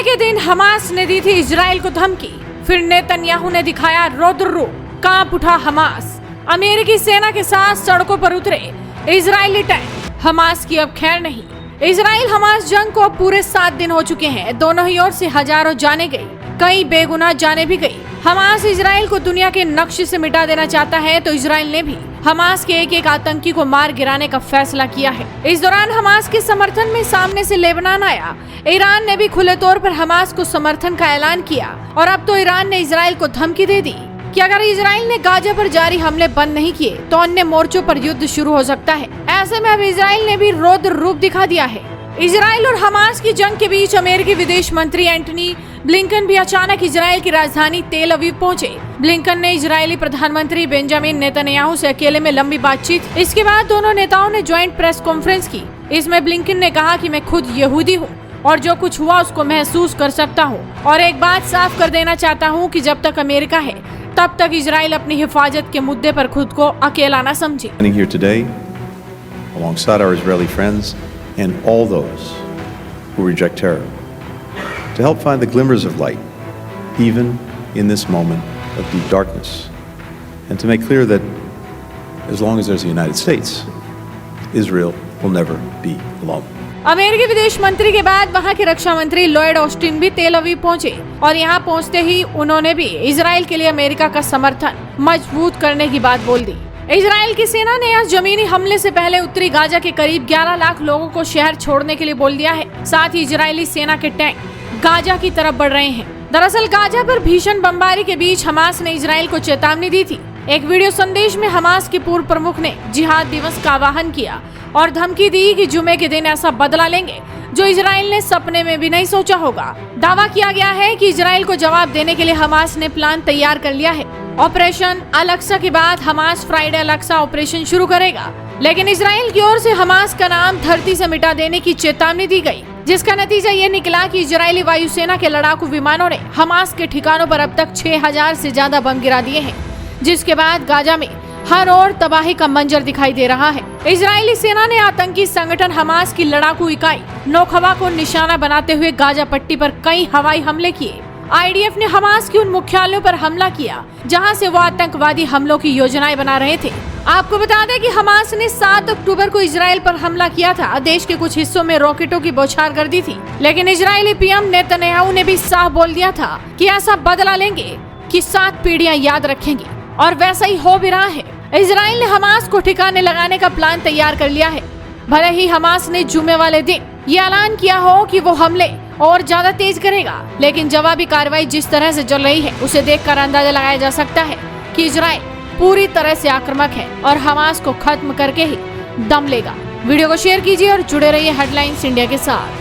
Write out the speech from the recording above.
जुमे के दिन हमास ने दी थी इजराइल को धमकी, फिर नेतन्याहू ने दिखाया रौद्र रूप, कांप उठा हमास। अमेरिकी सेना के साथ सड़कों पर उतरे इजरायली टैंक। हमास की अब खैर नहीं। इजराइल हमास जंग को अब पूरे 7 दिन हो चुके हैं। दोनों ही ओर से हजारों जाने गई, कई बेगुनाह जाने भी गई। हमास इजराइल को दुनिया के नक्शे से मिटा देना चाहता है, तो इजराइल ने भी हमास के एक एक आतंकी को मार गिराने का फैसला किया है। इस दौरान हमास के समर्थन में सामने से लेबनान आया। ईरान ने भी खुले तौर पर हमास को समर्थन का ऐलान किया और अब तो ईरान ने इजराइल को धमकी दे दी कि अगर इजराइल ने गाजा पर जारी हमले बंद नहीं किए तो अन्य मोर्चों पर युद्ध शुरू हो सकता है। ऐसे में अब इजराइल ने भी रौद्र रूप दिखा दिया है। इजराइल और हमास की जंग के बीच अमेरिकी विदेश मंत्री एंटनी ब्लिंकन भी अचानक इजराइल की राजधानी तेल अवीव पहुंचे। ब्लिंकन ने इजरायली प्रधानमंत्री बेंजामिन नेतन्याहू से अकेले में लंबी बातचीत। इसके बाद दोनों नेताओं ने ज्वाइंट प्रेस कॉन्फ्रेंस की। इसमें ब्लिंकन ने कहा कि मैं खुद यहूदी हूँ और जो कुछ हुआ उसको महसूस कर सकता हूँ और एक बात साफ कर देना चाहता हूँ कि जब तक अमेरिका है तब तक इजराइल अपनी हिफाजत के मुद्दे पर खुद को अकेला न समझे। Here today, alongside our Israeli friends and all those who reject terror, to help find the glimmers of light, even in this moment of deep darkness, and to make clear that as long as there's the United States, Israel will never be alone. अमेरिकी विदेश मंत्री के बाद वहां के रक्षा मंत्री Lloyd Austin भी तेल अवीव पहुंचे और यहां पहुंचते ही उन्होंने भी इजराइल के लिए अमेरिका का समर्थन मजबूत करने की बात बोल दी। इजराइल की सेना ने आज जमीनी हमले से पहले उत्तरी गाजा के करीब 11 लाख लोगों को शहर छोड़ने के लिए बोल दिया है। साथ ही इजरायली सेना के टैंक गाजा की तरफ बढ़ रहे हैं। दरअसल गाजा पर भीषण बमबारी के बीच हमास ने इजराइल को चेतावनी दी थी। एक वीडियो संदेश में हमास के पूर्व प्रमुख ने जिहाद दिवस का आह्वान किया और धमकी दी कि जुमे के दिन ऐसा बदला लेंगे जो इजराइल ने सपने में भी नहीं सोचा होगा। दावा किया गया है कि इजराइल को जवाब देने के लिए हमास ने प्लान तैयार कर लिया है। ऑपरेशन अल-अक्सा के बाद हमास फ्राइडे अल-अक्सा ऑपरेशन शुरू करेगा, लेकिन इजराइल की ओर से हमास का नाम धरती से मिटा देने की चेतावनी दी गई, जिसका नतीजा ये निकला कि इजरायली वायुसेना के लड़ाकू विमानों ने हमास के ठिकानों पर अब तक 6000 से ज्यादा बम गिरा दिए हैं, जिसके बाद गाजा में हर ओर तबाही का मंजर दिखाई दे रहा है। इजरायली सेना ने आतंकी संगठन हमास की लड़ाकू इकाई नौखवा को निशाना बनाते हुए गाजा पट्टी पर कई हवाई हमले किए। आईडीएफ ने हमास के उन मुख्यालयों पर हमला किया जहां से वो आतंकवादी हमलों की योजनाएं बना रहे थे। आपको बता दें कि हमास ने 7 अक्टूबर को इजराइल पर हमला किया था। देश के कुछ हिस्सों में रॉकेटों की बौछार कर दी थी, लेकिन इजरायली पीएम नेतन्याहू ने भी साफ बोल दिया था कि ऐसा बदला लेंगे कि 7 पीढ़ियां याद रखेंगी, और वैसा ही हो भी रहा है। इजराइल ने हमास को ठिकाने लगाने का प्लान तैयार कर लिया है। भले ही हमास ने जुमे वाले दिन ये ऐलान किया हो कि वो हमले और ज्यादा तेज करेगा, लेकिन जवाबी कार्रवाई जिस तरह से चल रही है उसे देखकर अंदाजा लगाया जा सकता है कि इजराइल पूरी तरह से आक्रामक है और हमास को खत्म करके ही दम लेगा। वीडियो को शेयर कीजिए और जुड़े रहिए हेडलाइंस इंडिया के साथ।